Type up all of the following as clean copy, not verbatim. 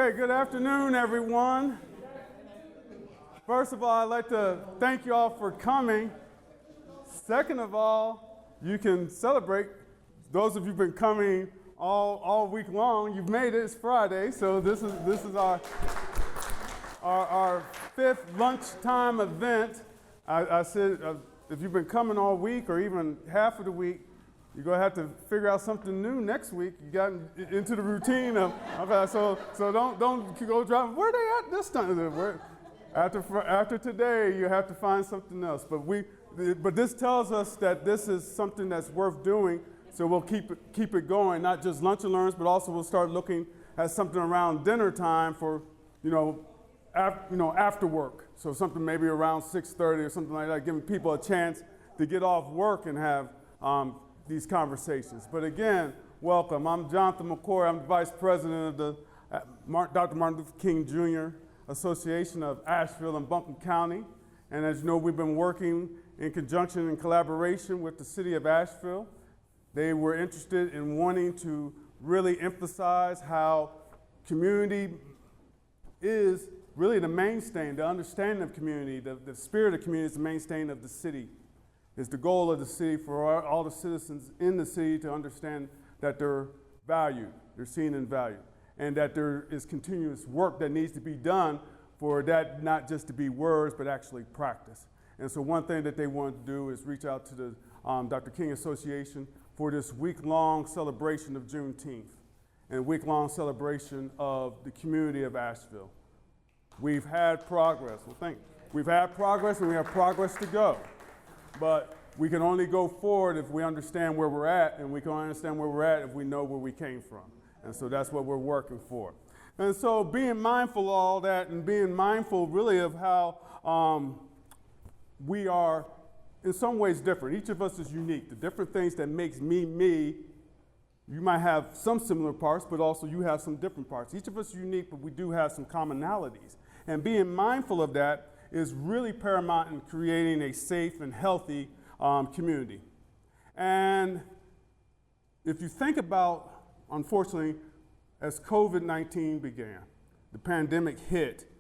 Okay, good afternoon, everyone. First of all, I'd like to thank you all for coming. Second of all, you can celebrate. Those of you who've been coming all week long, you've made it. It's Friday, so this is our fifth lunchtime event. I said if you've been coming all week or even half of the week, you're going to have to figure out something new next week. You got into the routine of so don't go driving. Where are they at this time? After today, you have to find something else. But this tells us that this is something that's worth doing. So we'll keep it going, not just lunch and learns, but also we'll start looking at something around dinner time for after work. So something maybe around 6:30 or something like that, giving people a chance to get off work and have these conversations. But again, welcome. I'm Jonathan McCoy. I'm the Vice President of the Dr. Martin Luther King Jr. Association of Asheville and Buncombe County. And as you know, we've been working in conjunction and collaboration with the city of Asheville. They were interested in wanting to really emphasize how community is really the mainstay, the understanding of community, the spirit of community is the mainstay of the city. It's the goal of the city for all the citizens in the city to understand that they're valued, they're seen and valued, and that there is continuous work that needs to be done for that not just to be words, but actually practice. And so one thing that they wanted to do is reach out to the Dr. King Association for this week-long celebration of Juneteenth and a week-long celebration of the community of Asheville. We've had progress. We've had progress and we have progress to go. But we can only go forward if we understand where we're at, and we can understand where we're at if we know where we came from. And so that's what we're working for. And so being mindful of all that and being mindful really of how we are in some ways different. Each of us is unique. The different things that makes me, me, you might have some similar parts, but also you have some different parts. Each of us is unique, but we do have some commonalities. And being mindful of that is really paramount in creating a safe and healthy community. And if you think about, unfortunately, as COVID-19 began, the pandemic hit,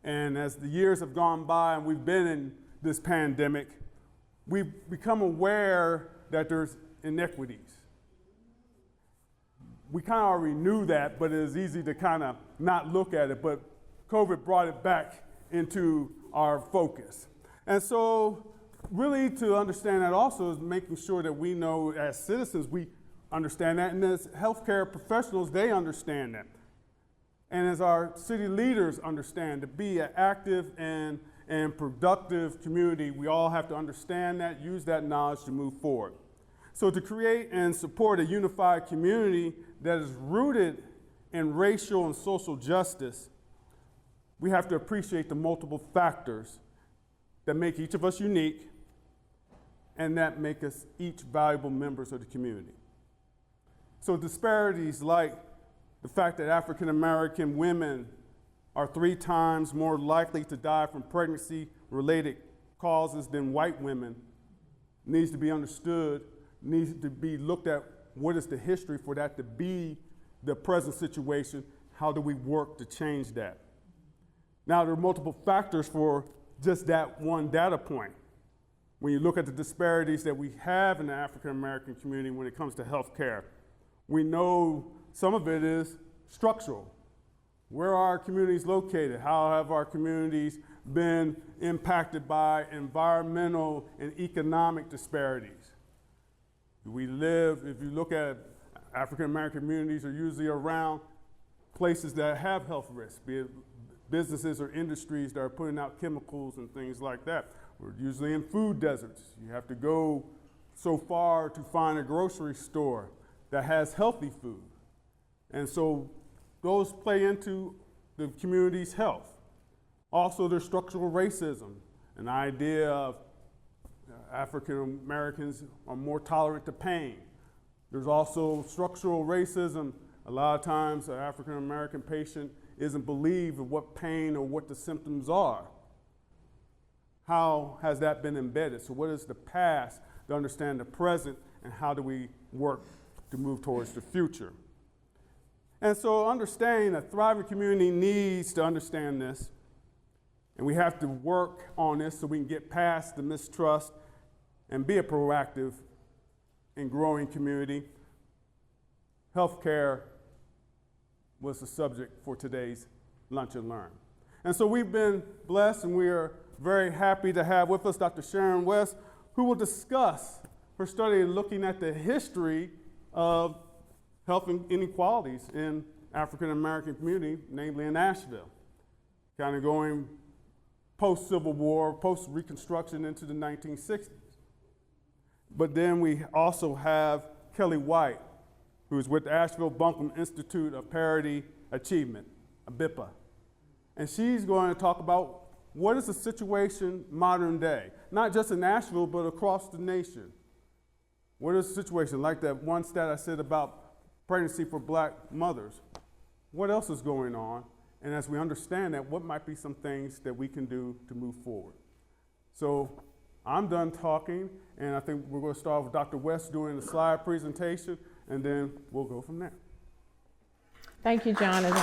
and as the years have gone by and we've been in this pandemic, we've become aware that there's inequities. We kind of already knew that, but it was easy to kind of not look at it, but COVID brought it back into our focus. And so really to understand that also is making sure that we know as citizens we understand that, and as healthcare professionals they understand that. And as our city leaders understand, to be an active and productive community, we all have to understand that, use that knowledge to move forward. So to create and support a unified community that is rooted in racial and social justice, we have to appreciate the multiple factors that make each of us unique and that make us each valuable members of the community. So disparities like the fact that African American women are 3 times more likely to die from pregnancy-related causes than white women needs to be understood, needs to be looked at. What is the history for that to be the present situation? How do we work to change that? Now, there are multiple factors for just that one data point. When you look at the disparities that we have in the African American community when it comes to health care, we know some of it is structural. Where are our communities located? How have our communities been impacted by environmental and economic disparities? Do we live, if you look at African American communities, are usually around places that have health risks, be it businesses or industries that are putting out chemicals and things like that. We're usually in food deserts. You have to go so far to find a grocery store that has healthy food. And so those play into the community's health. Also, there's structural racism, an idea of African Americans are more tolerant to pain. There's also structural racism. A lot of times an African American patient isn't believed of what pain or what the symptoms are. How has that been embedded? So what is the past to understand the present, and how do we work to move towards the future? And so understanding a thriving community needs to understand this, and we have to work on this so we can get past the mistrust and be a proactive and growing community. Healthcare was the subject for today's Lunch and Learn. And so we've been blessed, and we are very happy to have with us Dr. Sharon West, who will discuss her study looking at the history of health inequalities in African American community, namely in Asheville, kind of going post-Civil War, post-Reconstruction into the 1960s. But then we also have Kelly White, who is with the Asheville Buncombe Institute of Parity Achievement, BIPA. And she's going to talk about what is the situation modern day, not just in Asheville, but across the nation. What is the situation? Like that one stat I said about pregnancy for Black mothers. What else is going on? And as we understand that, what might be some things that we can do to move forward? So I'm done talking, and I think we're going to start with Dr. West doing the slide presentation, and then we'll go from there. Thank you, Jonathan.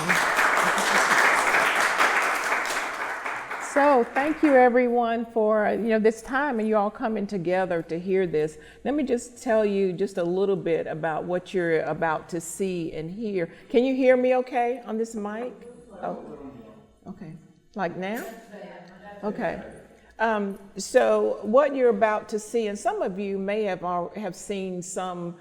So thank you everyone for this time and you all coming together to hear this. Let me just tell you just a little bit about what you're about to see and hear. Can you hear me okay on this mic? Oh, okay. Like now? Okay. So what you're about to see, and some of you may have seen some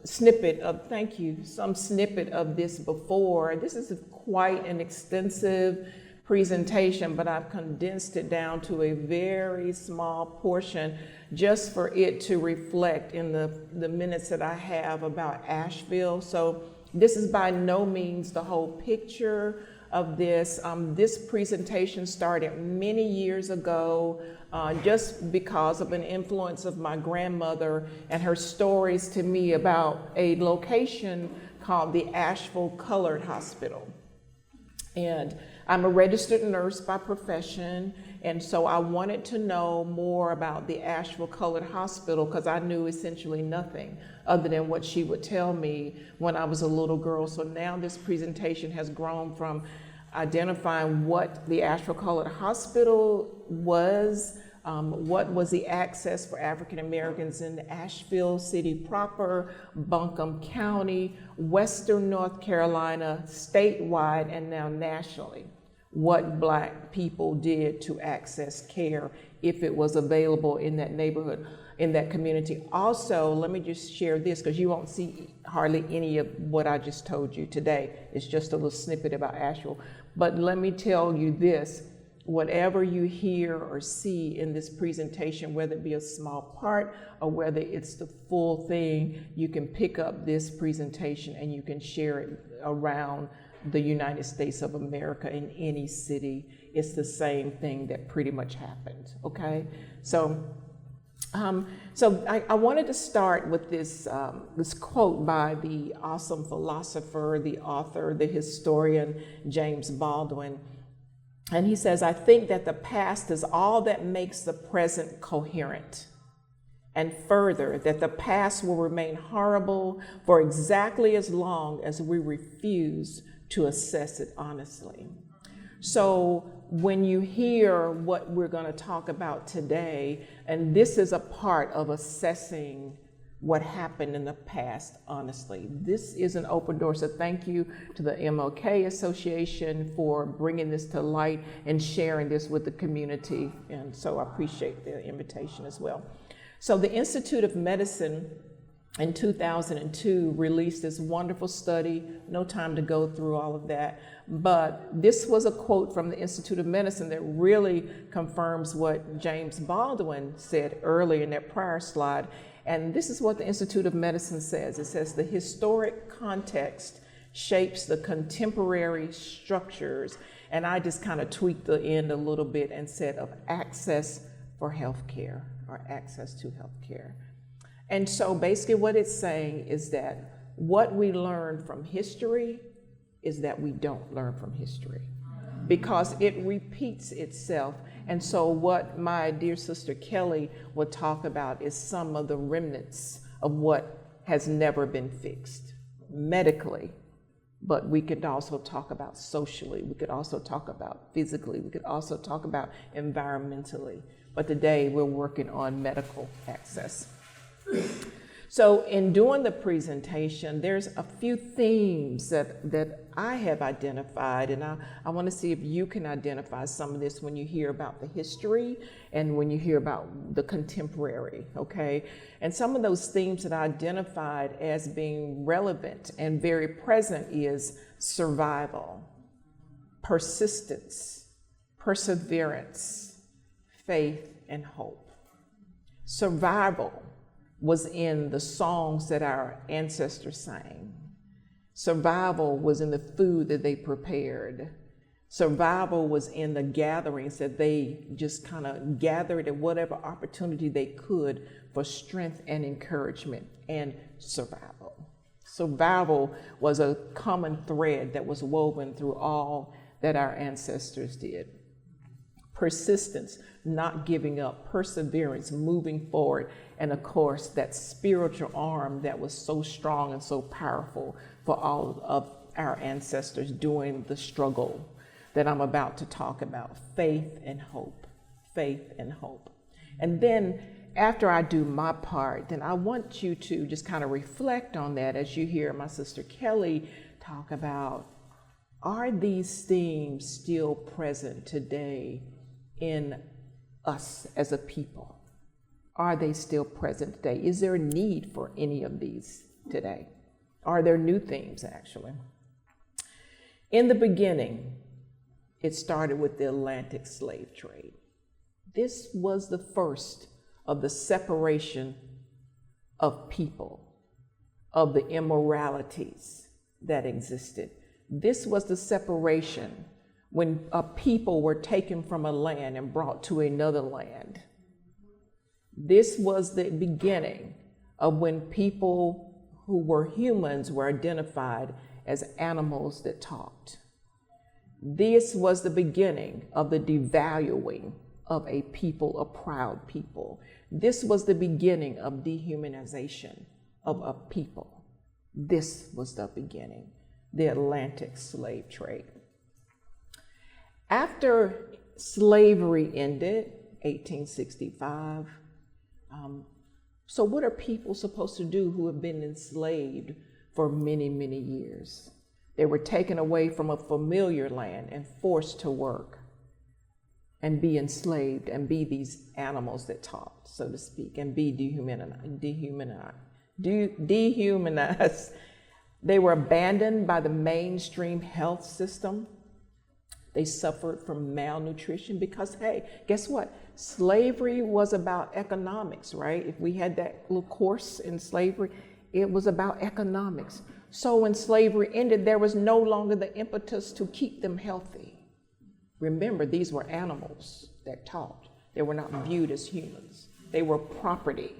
snippet of this before. This is quite an extensive presentation, but I've condensed it down to a very small portion just for it to reflect in the minutes that I have about Asheville. So this is by no means the whole picture of this. This presentation started many years ago just because of an influence of my grandmother and her stories to me about a location called the Asheville Colored Hospital. And I'm a registered nurse by profession, and so I wanted to know more about the Asheville Colored Hospital because I knew essentially nothing other than what she would tell me when I was a little girl. So now this presentation has grown from identifying what the Asheville Colored Hospital was, what was the access for African Americans in Asheville City proper, Buncombe County, Western North Carolina, statewide, and now nationally. What Black people did to access care if it was available in that neighborhood, in that community. Also, let me just share this because you won't see hardly any of what I just told you today. It's just a little snippet about Asheville. But let me tell you this, whatever you hear or see in this presentation, whether it be a small part or whether it's the full thing, you can pick up this presentation and you can share it around the United States of America in any city. It's the same thing that pretty much happened, okay? So I wanted to start with this quote by the awesome philosopher, the author, the historian, James Baldwin. And he says, "I think that the past is all that makes the present coherent. And further, that the past will remain horrible for exactly as long as we refuse to assess it honestly." So when you hear what we're going to talk about today, and this is a part of assessing what happened in the past honestly. This is an open door, so thank you to the MLK Association for bringing this to light and sharing this with the community, and so I appreciate the invitation as well. So the Institute of Medicine in 2002 released this wonderful study, no time to go through all of that, but this was a quote from the Institute of Medicine that really confirms what James Baldwin said earlier in that prior slide. And this is what the Institute of Medicine says. It says, "The historic context shapes the contemporary structures," and I just kind of tweaked the end a little bit and said of access for healthcare or access to healthcare. And so basically what it's saying is that what we learn from history is that we don't learn from history because it repeats itself. And so what my dear sister Kelly will talk about is some of the remnants of what has never been fixed. medically, but we could also talk about socially. We could also talk about physically. We could also talk about environmentally. But today we're working on medical access. So in doing the presentation, there's a few themes that I have identified, and I want to see if you can identify some of this when you hear about the history and when you hear about the contemporary, okay? And some of those themes that I identified as being relevant and very present is survival, persistence, perseverance, faith, and hope. Survival was in the songs that our ancestors sang. Survival was in the food that they prepared. Survival was in the gatherings that they just kind of gathered at whatever opportunity they could for strength and encouragement and survival. Survival was a common thread that was woven through all that our ancestors did. Persistence, not giving up, perseverance, moving forward, and of course, that spiritual arm that was so strong and so powerful for all of our ancestors during the struggle that I'm about to talk about, faith and hope, faith and hope. And then after I do my part, then I want you to just kind of reflect on that as you hear my sister Kelly talk about, are these themes still present today in us as a people? Are they still present today? Is there a need for any of these today? Are there new themes, actually? In the beginning, it started with the Atlantic slave trade. This was the first of the separation of people, of the immoralities that existed. This was the separation when a people were taken from a land and brought to another land. This was the beginning of when people who were humans were identified as animals that talked. This was the beginning of the devaluing of a people, a proud people. This was the beginning of dehumanization of a people. This was the beginning, the Atlantic slave trade. After slavery ended, 1865, so what are people supposed to do who have been enslaved for many, many years? They were taken away from a familiar land and forced to work and be enslaved and be these animals that talked, so to speak, and be dehumanized. They were abandoned by the mainstream health system. They suffered from malnutrition because, hey, guess what? Slavery was about economics, right? If we had that little course in slavery, it was about economics. So when slavery ended, there was no longer the impetus to keep them healthy. Remember, these were animals that talked. They were not viewed as humans. They were property.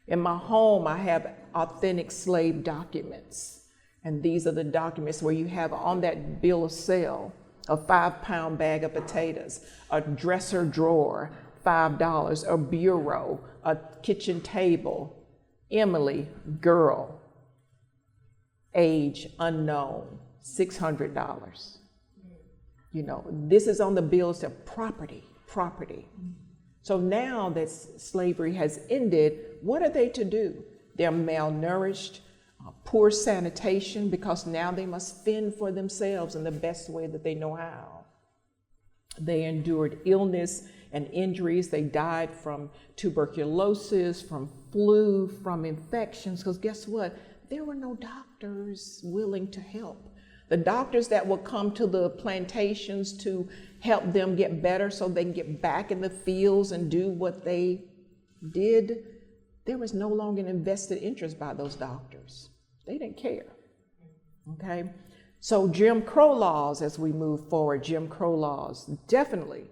In my home, I have authentic slave documents. And these are the documents where you have on that bill of sale a 5-pound bag of potatoes, a dresser drawer, $5, a bureau, a kitchen table, Emily, girl, age unknown, $600. You know, this is on the bills of property. So now that slavery has ended, what are they to do? They're malnourished, poor sanitation, because now they must fend for themselves in the best way that they know how. They endured illness and injuries. They died from tuberculosis, from flu, from infections, because guess what? There were no doctors willing to help. The doctors that would come to the plantations to help them get better so they can get back in the fields and do what they did, there was no longer an invested interest by those doctors. They didn't care, okay? So Jim Crow laws, as we move forward, Jim Crow laws definitely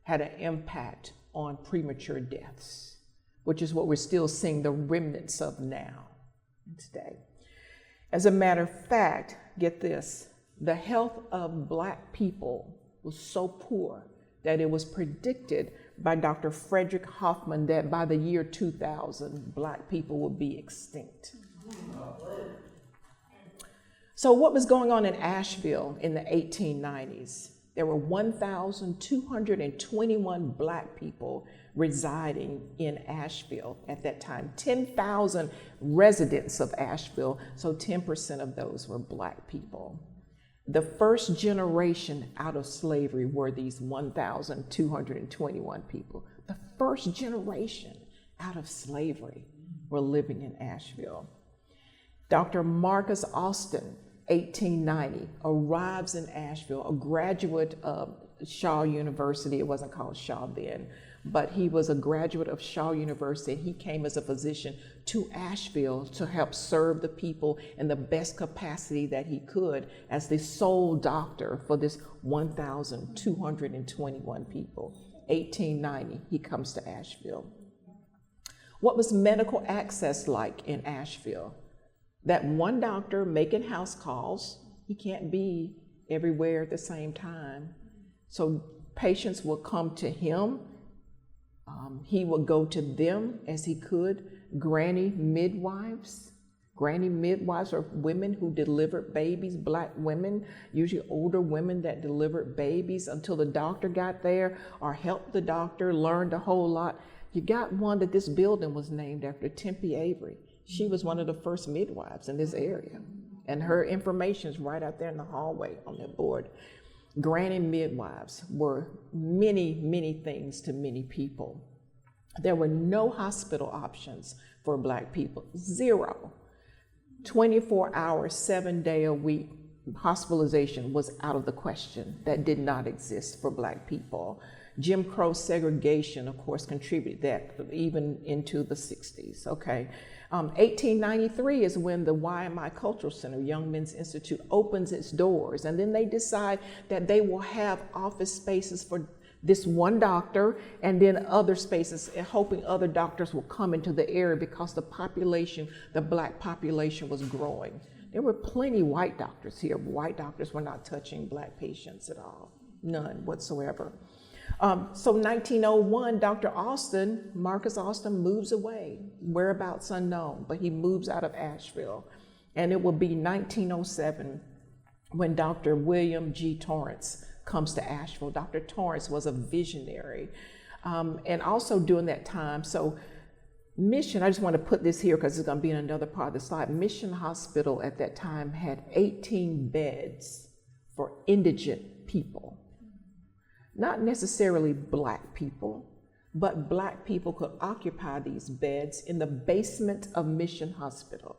had an impact on premature deaths, which is what we're still seeing the remnants of now, today. As a matter of fact, get this, the health of Black people was so poor that it was predicted by Dr. Frederick Hoffman that by the year 2000, Black people would be extinct. So what was going on in Asheville in the 1890s? There were 1,221 Black people residing in Asheville at that time, 10,000 residents of Asheville, so 10% of those were Black people. The first generation out of slavery were these 1,221 people. The first generation out of slavery were living in Asheville. Dr. Marcus Austin, 1890, arrives in Asheville, a graduate of Shaw University. It wasn't called Shaw then, but he was a graduate of Shaw University. He came as a physician to Asheville to help serve the people in the best capacity that he could as the sole doctor for this 1,221 people. 1890, he comes to Asheville. What was medical access like in Asheville? That one doctor making house calls, he can't be everywhere at the same time. So patients will come to him. He would go to them as he could. Granny midwives are women who delivered babies, Black women, usually older women that delivered babies until the doctor got there or helped the doctor, learned a whole lot. You got one that this building was named after, Tempe Avery. She was one of the first midwives in this area. And her information is right out there in the hallway on that board. Granny midwives were many, many things to many people. There were no hospital options for Black people, zero. 24 hours, 7-day-a-week hospitalization was out of the question. That did not exist for Black people. Jim Crow segregation, of course, contributed that even into the 60s, okay? 1893 is when the YMI Cultural Center, Young Men's Institute, opens its doors, and then they decide that they will have office spaces for this one doctor and then other spaces, hoping other doctors will come into the area because the population, the Black population was growing. There were plenty white doctors here. White doctors were not touching Black patients at all, none whatsoever. So 1901, Dr. Austin, Marcus Austin, moves away, whereabouts unknown, but he moves out of Asheville. And it will be 1907 when Dr. William G. Torrance comes to Asheville. Dr. Torrance was a visionary. And also during that time, so Mission, I just want to put this here because it's going to be in another part of the slide. Mission Hospital at that time had 18 beds for indigent people. Not necessarily Black people, but Black people could occupy these beds in the basement of Mission Hospital,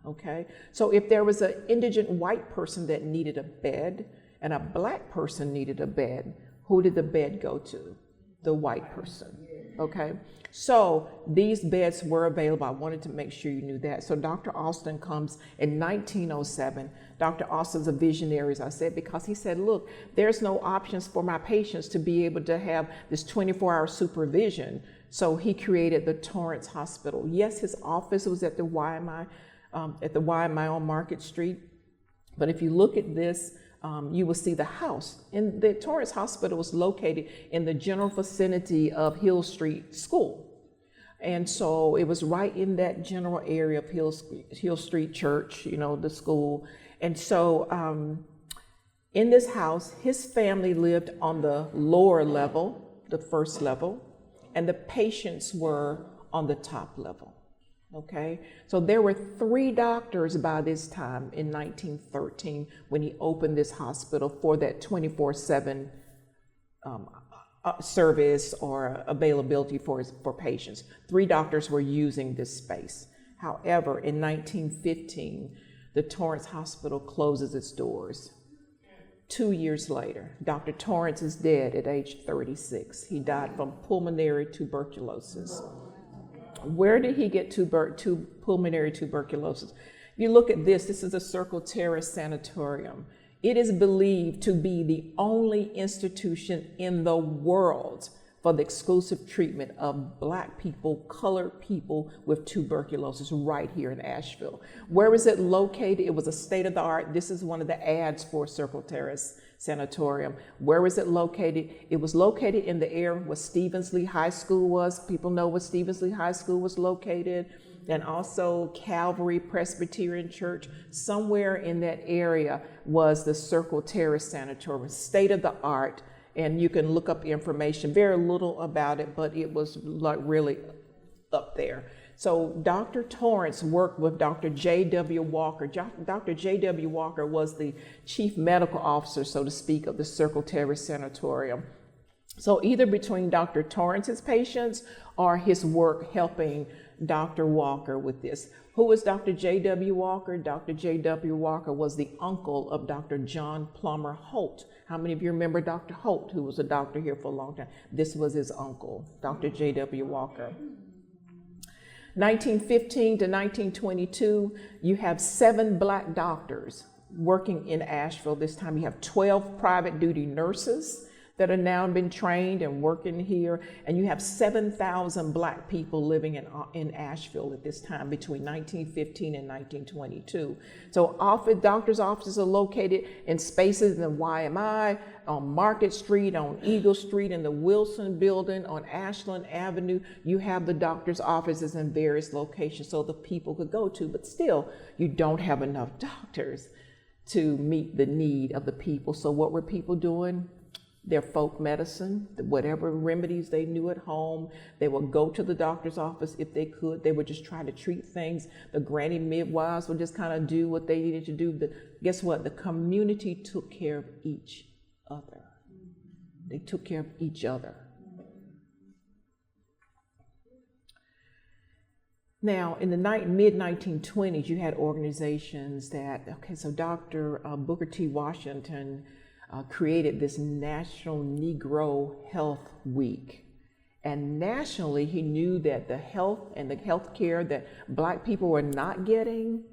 okay? So if there was an indigent white person that needed a bed and a Black person needed a bed, who did the bed go to? The white person, okay? So these beds were available. I wanted to make sure you knew that. So Dr. Austin comes in 1907. Dr. Austin's a visionary, as I said, because he said, look, there's no options for my patients to be able to have this 24-hour supervision. So he created the Torrance Hospital. Yes, his office was at the YMI on Market Street. But if you look at this, you will see the house. And the Torrance Hospital was located in the general vicinity of Hill Street School. And so it was right in that general area of Hill Street Church, you know, the school. And so in this house, his family lived on the lower level, the first level, and the patients were on the top level. Okay, so there were 3 doctors by this time in 1913 when he opened this hospital for that 24/7 service or availability for patients. 3 doctors were using this space. However, in 1915, the Torrance Hospital closes its doors. 2 years later, Dr. Torrance is dead at age 36. He died from pulmonary tuberculosis. Where did he get pulmonary tuberculosis? If you look at this, this is a Circle Terrace Sanatorium. It is believed to be the only institution in the world for the exclusive treatment of Black people, colored people with tuberculosis right here in Asheville. Where is it located? It was a state-of-the-art. This is one of the ads for Circle Terrace Sanatorium. Where was it located? It was located in the area where Stevensley High School was. People know where Stevensley High School was located. And also Calvary Presbyterian Church. Somewhere in that area was the Circle Terrace Sanatorium, state of the art. And you can look up information, very little about it, but it was like really up there. So Dr. Torrance worked with Dr. J.W. Walker. Dr. J.W. Walker was the chief medical officer, so to speak, of the Circle Terrace Sanatorium. So either between Dr. Torrance's patients or his work helping Dr. Walker with this. Who was Dr. J.W. Walker? Dr. J.W. Walker was the uncle of Dr. John Plummer Holt. How many of you remember Dr. Holt, who was a doctor here for a long time? This was his uncle, Dr. J.W. Walker. 1915 to 1922, you have 7 Black doctors working in Asheville. This time you have 12 private duty nurses that are now been trained and working here. And you have 7,000 Black people living in Asheville at this time between 1915 and 1922. So doctors' offices are located in spaces in the YMI, on Market Street, on Eagle Street, in the Wilson Building, on Ashland Avenue. You have the doctors' offices in various locations so the people could go to, but still, you don't have enough doctors to meet the need of the people. So what were people doing? Their folk medicine, whatever remedies they knew at home, they would go to the doctor's office if they could. They would just try to treat things. The granny midwives would just kind of do what they needed to do. But guess what? The community took care of each other. They took care of each other. Now, in the mid-1920s, you had organizations so Dr. Booker T. Washington created this National Negro Health Week. And nationally, he knew that the health and the health care that Black people were not getting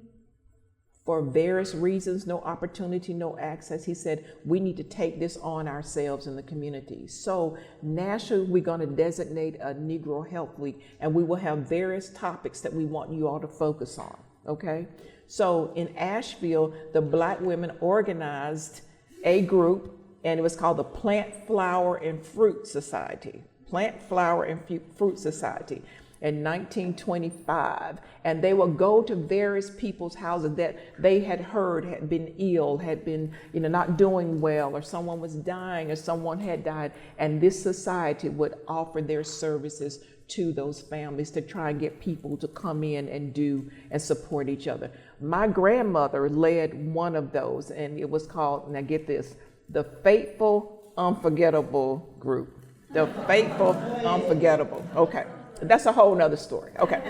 for various reasons, no opportunity, no access. He said, we need to take this on ourselves in the community. So nationally, we're going to designate a Negro Health Week, and we will have various topics that we want you all to focus on, okay? So in Asheville, the Black women organized a group, and it was called the Plant, Flower, and Fruit Society. Plant, Flower, and Fruit Society in 1925. And they would go to various people's houses that they had heard had been ill, had been not doing well, or someone was dying, or someone had died. And this society would offer their services to those families to try and get people to come in and do and support each other. My grandmother led one of those, and it was called, now get this, the Faithful Unforgettable Group. The Faithful Unforgettable. Okay, that's a whole nother story. Okay.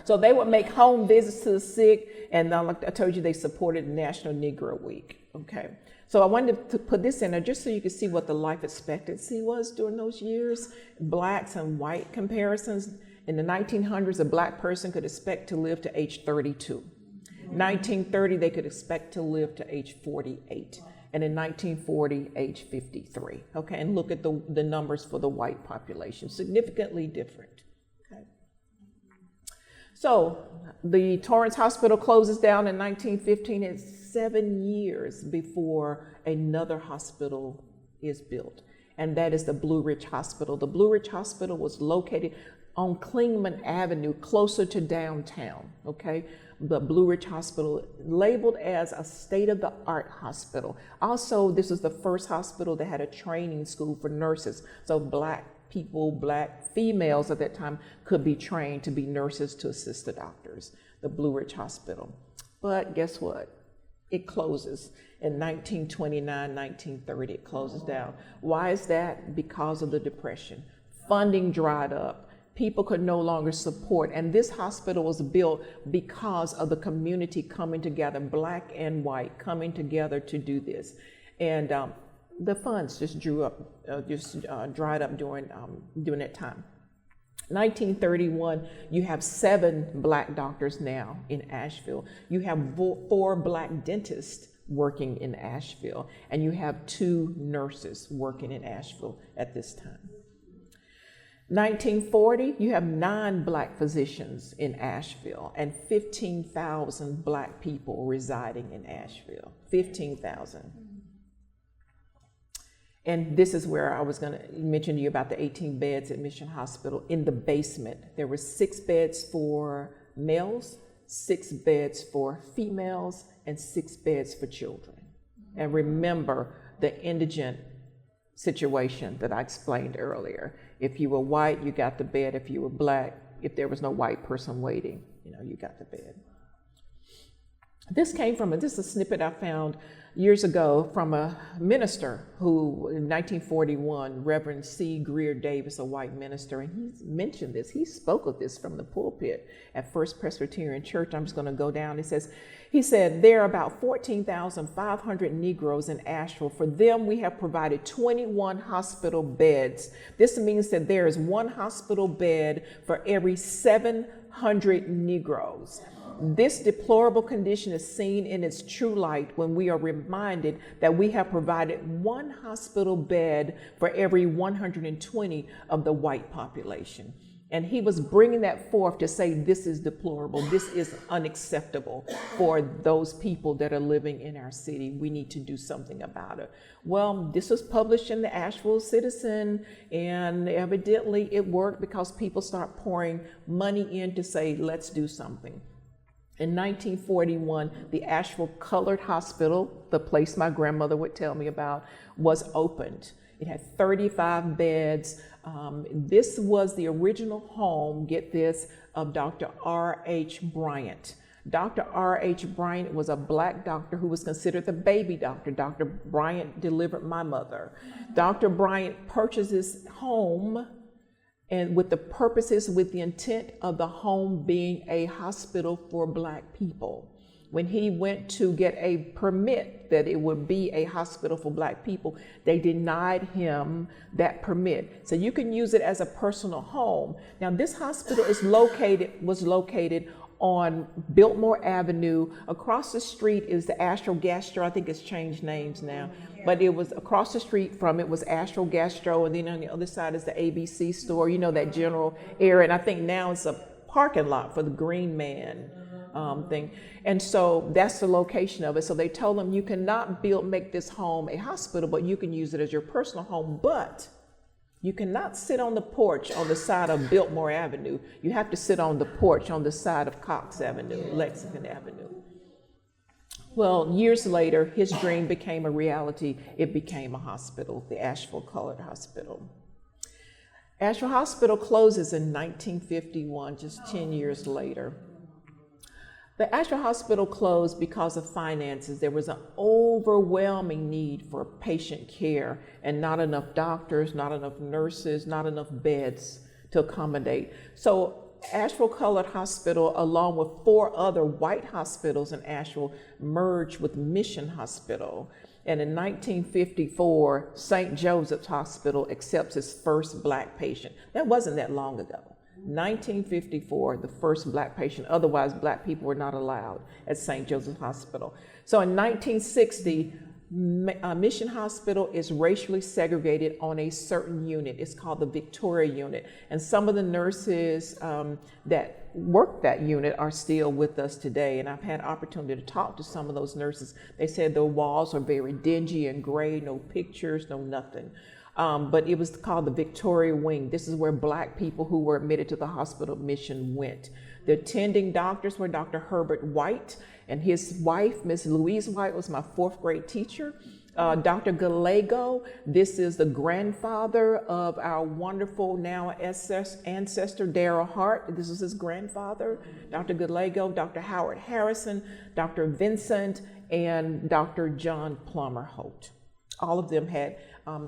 So they would make home visits to the sick, and like I told you, they supported National Negro Week. Okay. So I wanted to put this in there just so you could see what the life expectancy was during those years. Blacks and white comparisons. In the 1900s, a Black person could expect to live to age 32. 1930, they could expect to live to age 48. And in 1940, age 53. Okay, and look at the numbers for the white population, significantly different. Okay. So the Torrance Hospital closes down in 1915. It's 7 years before another hospital is built, and that is the Blue Ridge Hospital. The Blue Ridge Hospital was located on Clingman Avenue, closer to downtown, okay? The Blue Ridge Hospital, labeled as a state-of-the-art hospital. Also, this was the first hospital that had a training school for nurses, so Black people, Black females at that time could be trained to be nurses to assist the doctors, the Blue Ridge Hospital. But guess what? It closes in 1929, 1930, it closes down. Why is that? Because of the Depression. Funding dried up. People could no longer support. And this hospital was built because of the community coming together, Black and white, coming together to do this. And the funds just dried up during that time. 1931, you have 7 Black doctors now in Asheville. You have 4 Black dentists working in Asheville, and you have 2 nurses working in Asheville at this time. 1940, you have 9 Black physicians in Asheville and 15,000 Black people residing in Asheville. 15,000. And this is where I was going to mention to you about the 18 beds at Mission Hospital. In the basement, there were 6 beds for males, 6 beds for females, and 6 beds for children. And remember the indigent situation that I explained earlier. If you were white, you got the bed. If you were black, if there was no white person waiting, you got the bed. This is a snippet I found years ago from a minister who, in 1941, Reverend C. Greer Davis, a white minister, and he mentioned this. He spoke of this from the pulpit at First Presbyterian Church. I'm just going to go down. He said, there are about 14,500 Negroes in Asheville. For them, we have provided 21 hospital beds. This means that there is 1 hospital bed for every 700 Negroes. This deplorable condition is seen in its true light when we are reminded that we have provided 1 hospital bed for every 120 of the white population. And he was bringing that forth to say this is deplorable, this is unacceptable for those people that are living in our city. We need to do something about it. Well, this was published in the Asheville Citizen, and evidently it worked because people start pouring money in to say, let's do something. In 1941, the Asheville Colored Hospital, the place my grandmother would tell me about, was opened. It had 35 beds. This was the original home, get this, of Dr. R.H. Bryant. Dr. R.H. Bryant was a black doctor who was considered the baby doctor. Dr. Bryant delivered my mother. Dr. Bryant purchased this home and with the intent of the home being a hospital for black people. When he went to get a permit that it would be a hospital for black people, they denied him that permit. So you can use it as a personal home. Now this hospital was located on Biltmore Avenue. Across the street is the Astro Gastro. I think it's changed names now, but it was across the street from it was Astro Gastro, and then on the other side is the ABC store, that general area. And I think now it's a parking lot for the Green Man thing. And so that's the location of it. So they told them you cannot make this home a hospital, but you can use it as your personal home, but you cannot sit on the porch on the side of Biltmore Avenue. You have to sit on the porch on the side of Cox Avenue, Lexington Avenue. Well, years later, his dream became a reality. It became a hospital, the Asheville Colored Hospital. Asheville Hospital closes in 1951, just 10 years later. The Asheville Hospital closed because of finances. There was an overwhelming need for patient care and not enough doctors, not enough nurses, not enough beds to accommodate. So Asheville Colored Hospital, along with 4 other white hospitals in Asheville, merged with Mission Hospital. And in 1954, St. Joseph's Hospital accepts its first black patient. That wasn't that long ago. 1954, the first black patient. Otherwise, black people were not allowed at St. Joseph's Hospital. So in 1960, Mission Hospital is racially segregated on a certain unit. It's called the Victoria unit. And some of the nurses that work that unit are still with us today. And I've had opportunity to talk to some of those nurses. They said the walls are very dingy and gray, no pictures, no nothing. But it was called the Victoria Wing. This is where black people who were admitted to the hospital Mission went. The attending doctors were Dr. Herbert White and his wife, Miss Louise White, was my 4th grade teacher. Dr. Gallego, this is the grandfather of our wonderful now ancestor, Darrell Hart. This is his grandfather, Dr. Gallego, Dr. Howard Harrison, Dr. Vincent, and Dr. John Plummer Holt. All of them had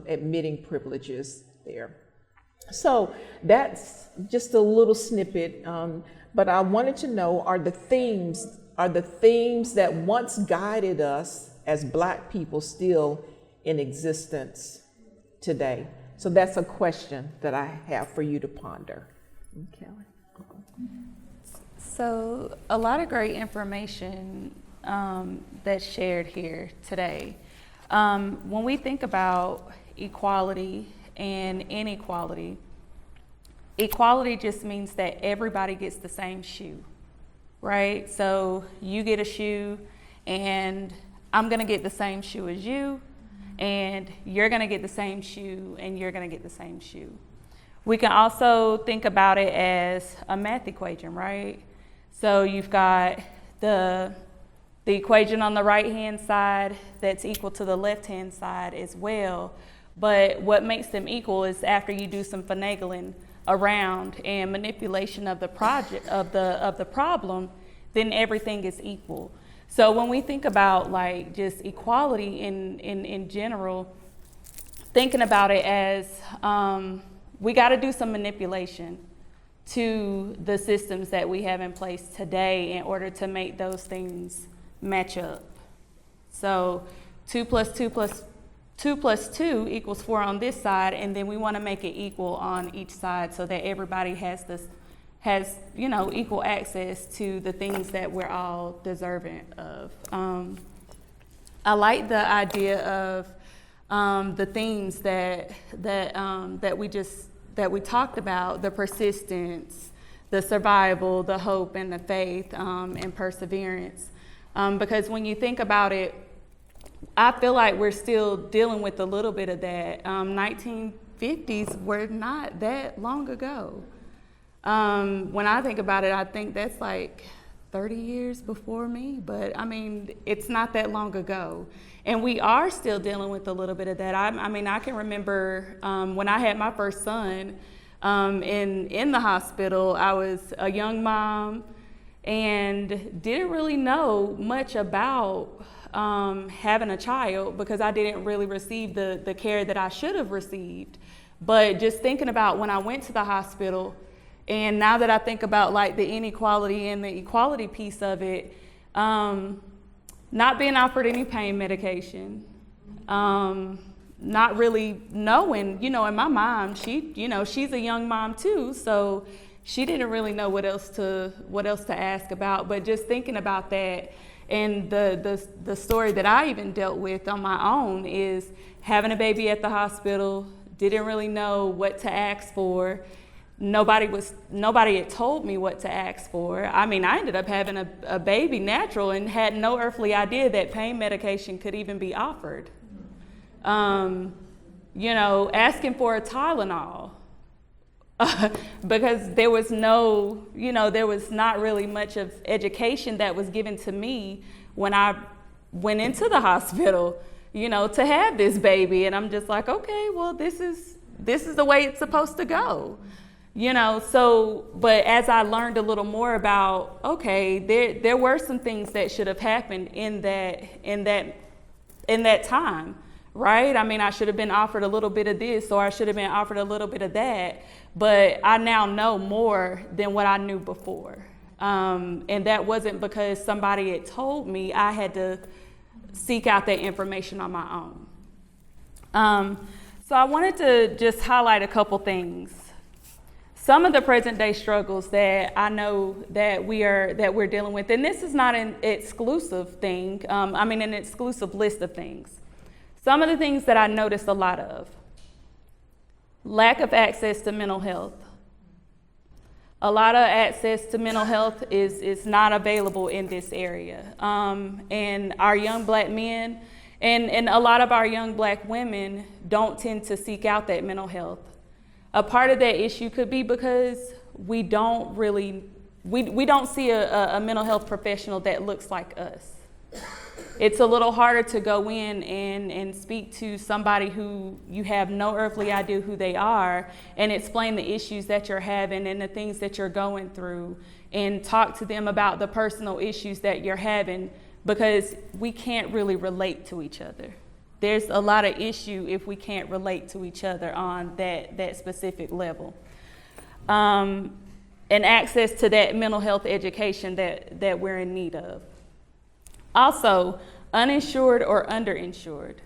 admitting privileges there. So that's just a little snippet, but I wanted to know, are the themes that once guided us as black people still in existence today? So that's a question that I have for you to ponder. Kelly? So a lot of great information that's shared here today. When we think about equality and inequality, equality just means that everybody gets the same shoe, right? So you get a shoe and I'm gonna get the same shoe as you, and you're going to get the same shoe, and you're going to get the same shoe. We can also think about it as a math equation, right? So you've got the equation on the right-hand side that's equal to the left-hand side as well. But what makes them equal is after you do some finagling around and manipulation of the project of the problem, then everything is equal. So when we think about like just equality in general, thinking about it as we got to do some manipulation to the systems that we have in place today in order to make those things match up. So 2 plus 2 plus 2 plus 2 equals 4 on this side, and then we want to make it equal on each side so that everybody has equal access to the things that we're all deserving of. I like the idea of the themes that we talked about: the persistence, the survival, the hope, and the faith, and perseverance. Because when you think about it, I feel like we're still dealing with a little bit of that. 1950s were not that long ago. When I think about it, I think that's like 30 years before me, but I mean, it's not that long ago. And we are still dealing with a little bit of that. I can remember when I had my first son in the hospital. I was a young mom and didn't really know much about having a child because I didn't really receive the care that I should have received. But just thinking about when I went to the hospital, and now that I think about like the inequality and the equality piece of it, not being offered any pain medication, not really knowing, and my mom, she's a young mom too, so she didn't really know what else to ask about. But just thinking about that, and the story that I even dealt with on my own is having a baby at the hospital, didn't really know what to ask for. Nobody had told me what to ask for. I mean, I ended up having a baby natural and had no earthly idea that pain medication could even be offered. Asking for a Tylenol because there was not really much of education that was given to me when I went into the hospital, to have this baby. And I'm just like, okay, well, this is the way it's supposed to go. But as I learned a little more about, okay, there were some things that should have happened in that time, right? I mean, I should have been offered a little bit of this, or I should have been offered a little bit of that, but I now know more than what I knew before. And that wasn't because somebody had told me. I had to seek out that information on my own. So I wanted to just highlight a couple things. Some of the present day struggles that I know that we're dealing with, and this is not an exclusive thing, an exclusive list of things. Some of the things that I noticed a lot of: lack of access to mental health. A lot of access to mental health is not available in this area. And our young Black men and a lot of our young Black women don't tend to seek out that mental health. A part of that issue could be because we don't see a mental health professional that looks like us. It's a little harder to go in and speak to somebody who you have no earthly idea who they are and explain the issues that you're having and the things that you're going through, and talk to them about the personal issues that you're having, because we can't really relate to each other. There's a lot of issue if we can't relate to each other on that specific level. And access to that mental health education that we're in need of. Also, uninsured or underinsured.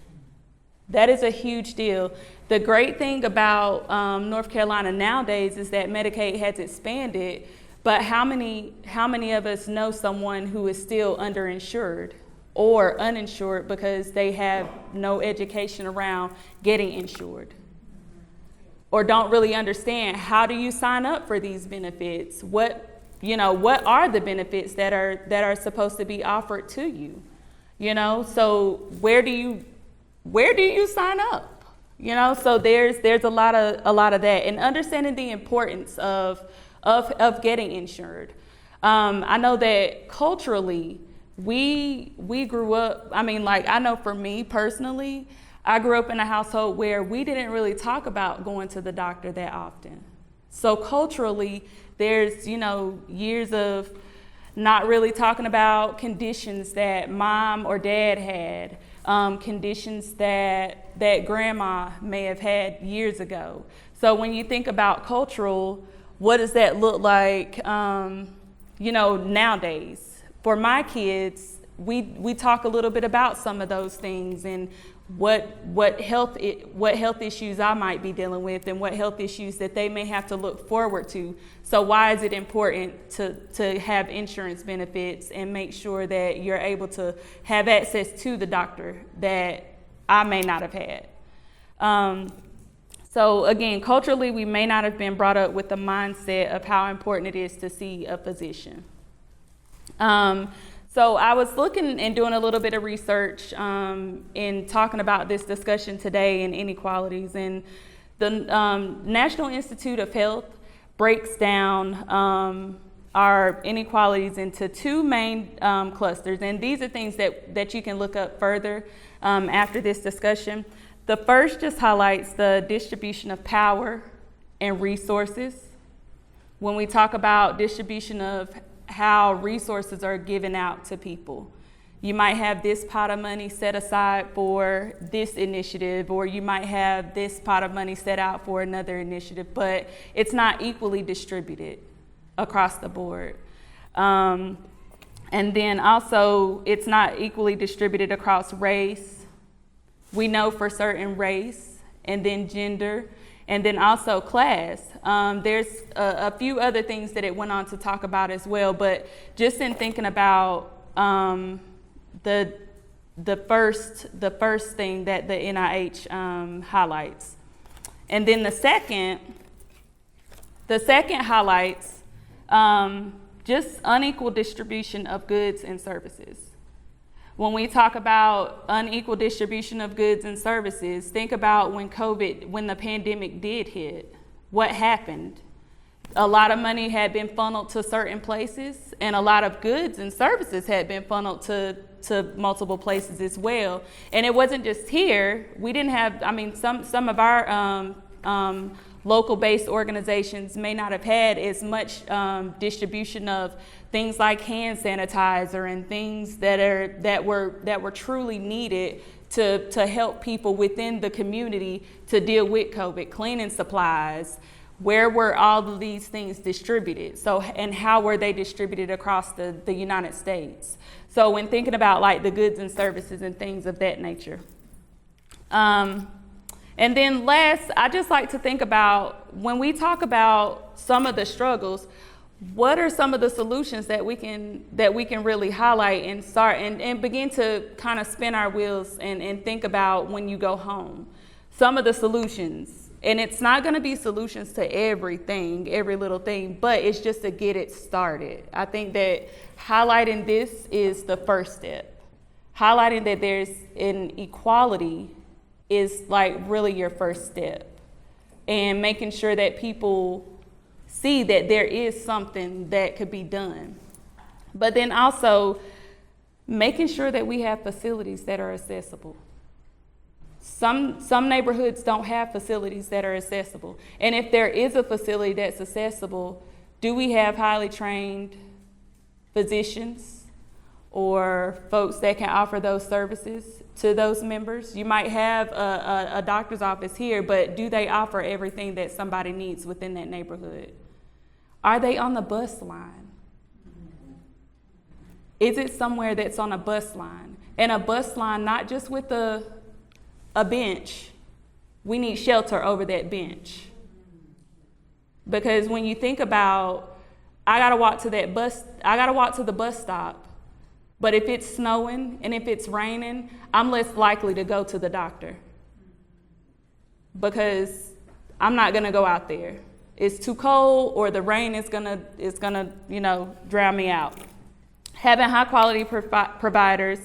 That is a huge deal. The great thing about North Carolina nowadays is that Medicaid has expanded, but how many of us know someone who is still underinsured or uninsured because they have no education around getting insured, or don't really understand how do you sign up for these benefits? What are the benefits that are supposed to be offered to you? So where do where do you sign up? So there's a lot of that, and understanding the importance of getting insured. I know that culturally, we grew up, I know for me personally, I grew up in a household where we didn't really talk about going to the doctor that often. So culturally, there's, years of not really talking about conditions that mom or dad had, conditions that grandma may have had years ago. So when you think about cultural, what does that look like, nowadays? For my kids, we talk a little bit about some of those things and what health issues I might be dealing with and what health issues that they may have to look forward to. So why is it important to have insurance benefits and make sure that you're able to have access to the doctor that I may not have had? So again, culturally, we may not have been brought up with the mindset of how important it is to see a physician. So I was looking and doing a little bit of research in talking about this discussion today and inequalities. And the National Institute of Health breaks down our inequalities into two main clusters. And these are things that you can look up further after this discussion. The first just highlights the distribution of power and resources. When we talk about distribution of how resources are given out to people, you might have this pot of money set aside for this initiative, or you might have this pot of money set out for another initiative, but it's not equally distributed across the board. And then also, it's not equally distributed across race. We know for certain race, and then gender, and then also class. There's a few other things that it went on to talk about as well, but just in thinking about the first thing that the NIH highlights. And then the second highlights just unequal distribution of goods and services. When we talk about unequal distribution of goods and services, think about when the pandemic did hit, what happened? A lot of money had been funneled to certain places, and a lot of goods and services had been funneled to multiple places as well. And it wasn't just here. We didn't have, some of our local-based organizations may not have had as much distribution of things like hand sanitizer and things that were truly needed to help people within the community to deal with COVID, cleaning supplies. Where were all of these things distributed? So, and how were they distributed across the United States? So when thinking about like the goods and services and things of that nature. And then last, I just like to think about when we talk about some of the struggles, what are some of the solutions that we can really highlight and start and begin to kind of spin our wheels and think about when you go home. Some of the solutions. And it's not going to be solutions to everything, every little thing, but it's just to get it started. I think that highlighting this is the first step. Highlighting that there's an equality is like really your first step. And making sure that people see that there is something that could be done. But then also making sure that we have facilities that are accessible. Some neighborhoods don't have facilities that are accessible. And if there is a facility that's accessible, do we have highly trained physicians or folks that can offer those services to those members? You might have a doctor's office here, but do they offer everything that somebody needs within that neighborhood? Are they on the bus line? Is it somewhere that's on a bus line? And a bus line, not just with a bench, we need shelter over that bench. Because when you think about, I gotta walk to the bus stop, but if it's snowing and if it's raining, I'm less likely to go to the doctor because I'm not gonna go out there. It's too cold, or the rain is gonna drown me out. Having high quality providers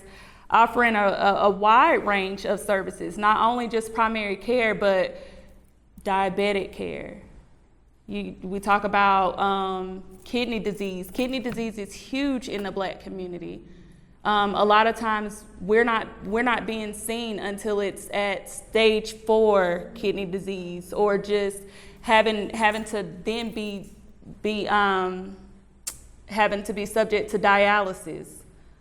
offering a wide range of services, not only just primary care, but diabetic care. We talk about kidney disease. Kidney disease is huge in the Black community. A lot of times we're not being seen until it's at stage 4 kidney disease, or just having to then be having to be subject to dialysis,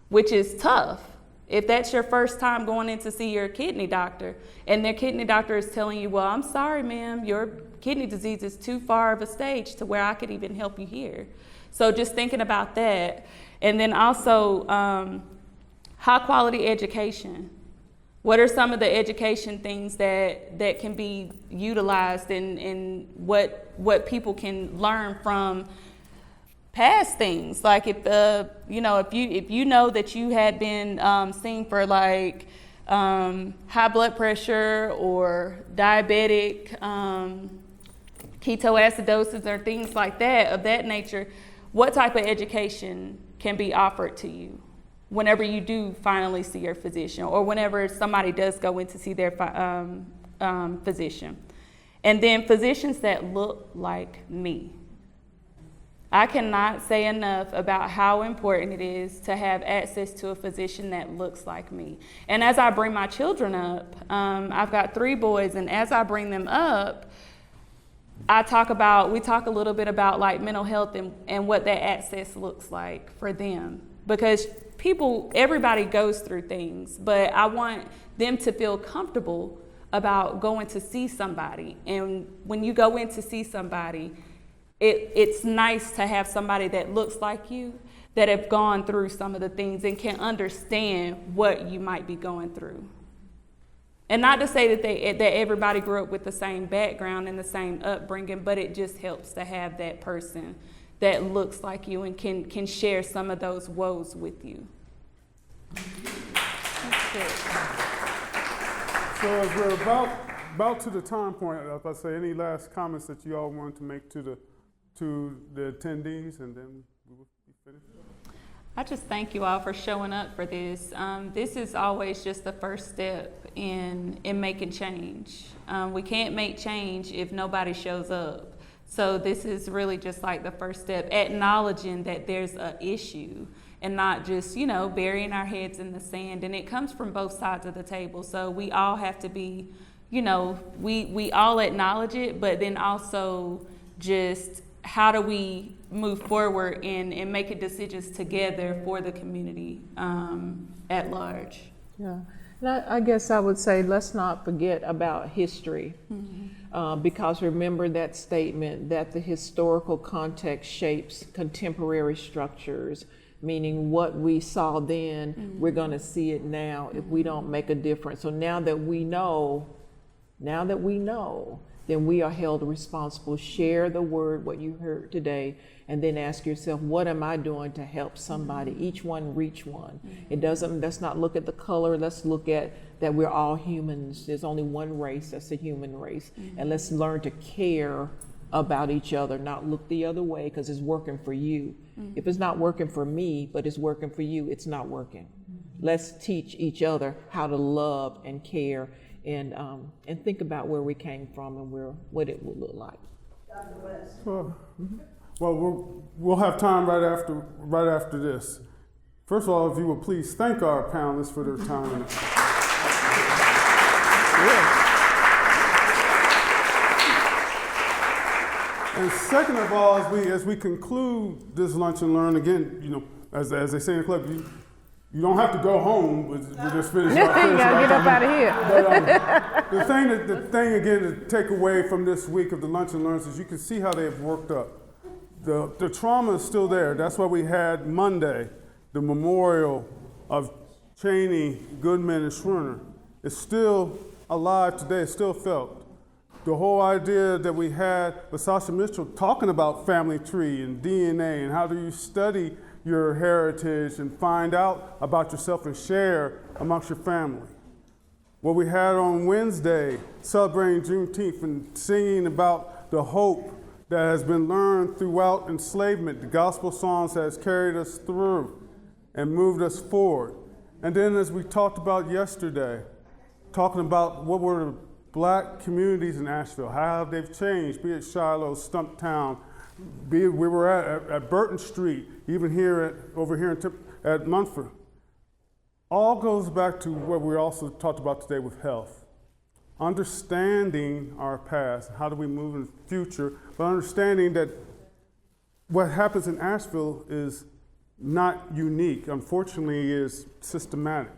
which is tough. If that's your first time going in to see your kidney doctor, and their kidney doctor is telling you, well, I'm sorry, ma'am, your kidney disease is too far of a stage to where I could even help you here. So just thinking about that. And then also high quality education. What are some of the education things that can be utilized, and what people can learn from past things? Like if you know that you had been seen for like high blood pressure or diabetic, ketoacidosis, or things like that of that nature, what type of education can be offered to you whenever you do finally see your physician, or whenever somebody does go in to see their physician? And then physicians that look like me. I cannot say enough about how important it is to have access to a physician that looks like me. And as I bring my children up, I've got 3 boys, and as I bring them up, we talk a little bit about like mental health and what that access looks like for them. Because everybody goes through things, but I want them to feel comfortable about going to see somebody. And when you go in to see somebody, it's nice to have somebody that looks like you, that have gone through some of the things and can understand what you might be going through. And not to say that everybody grew up with the same background and the same upbringing, but it just helps to have that person that looks like you and can share some of those woes with you. That's it. So as we're about to the time point, if I say any last comments that you all wanted to make to the attendees, and then we will be finished. I just thank you all for showing up for this. This is always just the first step in making change. We can't make change if nobody shows up. So this is really just like the first step, acknowledging that there's an issue and not just, burying our heads in the sand. And it comes from both sides of the table. So we all have to be, we all acknowledge it, but then also just how do we move forward and making decisions together for the community at large. Yeah, and I guess I would say let's not forget about history. Mm-hmm. Because remember that statement that the historical context shapes contemporary structures, meaning what we saw then, mm-hmm. we're going to see it now if we don't make a difference. So now that we know, then we are held responsible. Share the word, what you heard today, and then ask yourself, what am I doing to help somebody? Mm-hmm. Each one reach one. Mm-hmm. Let's not look at the color, let's look at that we're all humans. There's only one race, that's the human race. Mm-hmm. And let's learn to care about each other, not look the other way because it's working for you. Mm-hmm. If it's not working for me, but it's working for you, it's not working. Mm-hmm. Let's teach each other how to love and care and think about where we came from and what it would look like. Well, we'll have time right after this. First of all, if you would please thank our panelists for their time. And second of all, as we conclude this lunch and learn, again, as they say in the club, you don't have to go home. We just finished our first. You gotta get up out of here. But the thing again to take away from this week of the lunch and learns is you can see how they've worked up. The trauma is still there. That's why we had Monday, the memorial of Cheney, Goodman, and Schwerner. It's still alive today. It's still felt. The whole idea that we had with Sasha Mitchell talking about family tree and DNA and how do you study your heritage and find out about yourself and share amongst your family. What we had on Wednesday, celebrating Juneteenth and singing about the hope that has been learned throughout enslavement, the gospel songs that has carried us through and moved us forward. And then as we talked about yesterday, talking about what were the black communities in Asheville, how they've changed, be it Shiloh, Stumptown, be it we were at Burton Street, even here over here at Munford. All goes back to what we also talked about today with health. Understanding our past, how do we move in the future, but understanding that what happens in Asheville is not unique. Unfortunately, is systematic.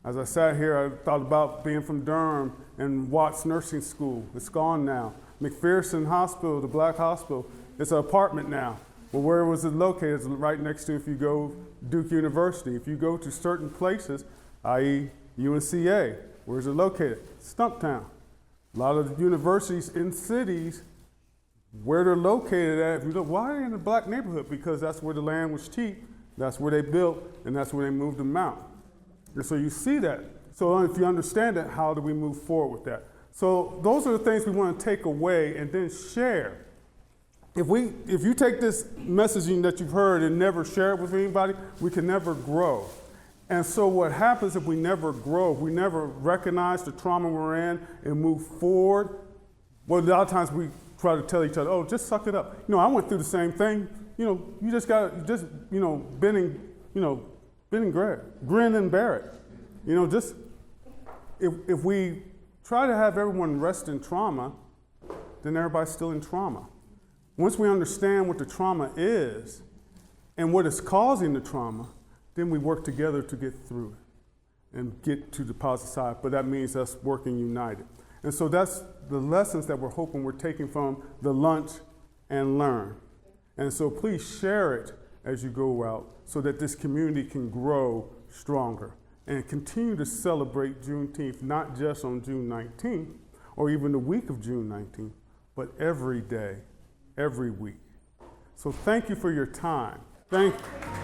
As I sat here, I thought about being from Durham and Watts Nursing School. It's gone now. McPherson Hospital, the black hospital, it's an apartment now. Well, where was it located? It's right next to, if you go Duke University. If you go to certain places, i.e. UNCA, where is it located? Stumptown. A lot of universities in cities, where they're located at, if you look, why are they in a black neighborhood? Because that's where the land was cheap, that's where they built, and that's where they moved them out. And so you see that. So if you understand that, how do we move forward with that? So those are the things we want to take away and then share. If you take this messaging that you've heard and never share it with anybody, we can never grow. And so what happens if we never grow, if we never recognize the trauma we're in and move forward, well, a lot of times we try to tell each other, oh, just suck it up. I went through the same thing. You just got to, bend and grin and bear it. Just if we try to have everyone rest in trauma, then everybody's still in trauma. Once we understand what the trauma is and what is causing the trauma, then we work together to get through it and get to the positive side. But that means us working united. And so that's the lessons that we're hoping we're taking from the lunch and learn. And so please share it as you go out so that this community can grow stronger and continue to celebrate Juneteenth, not just on June 19th or even the week of June 19th, but every day, every week. So thank you for your time. Thank you.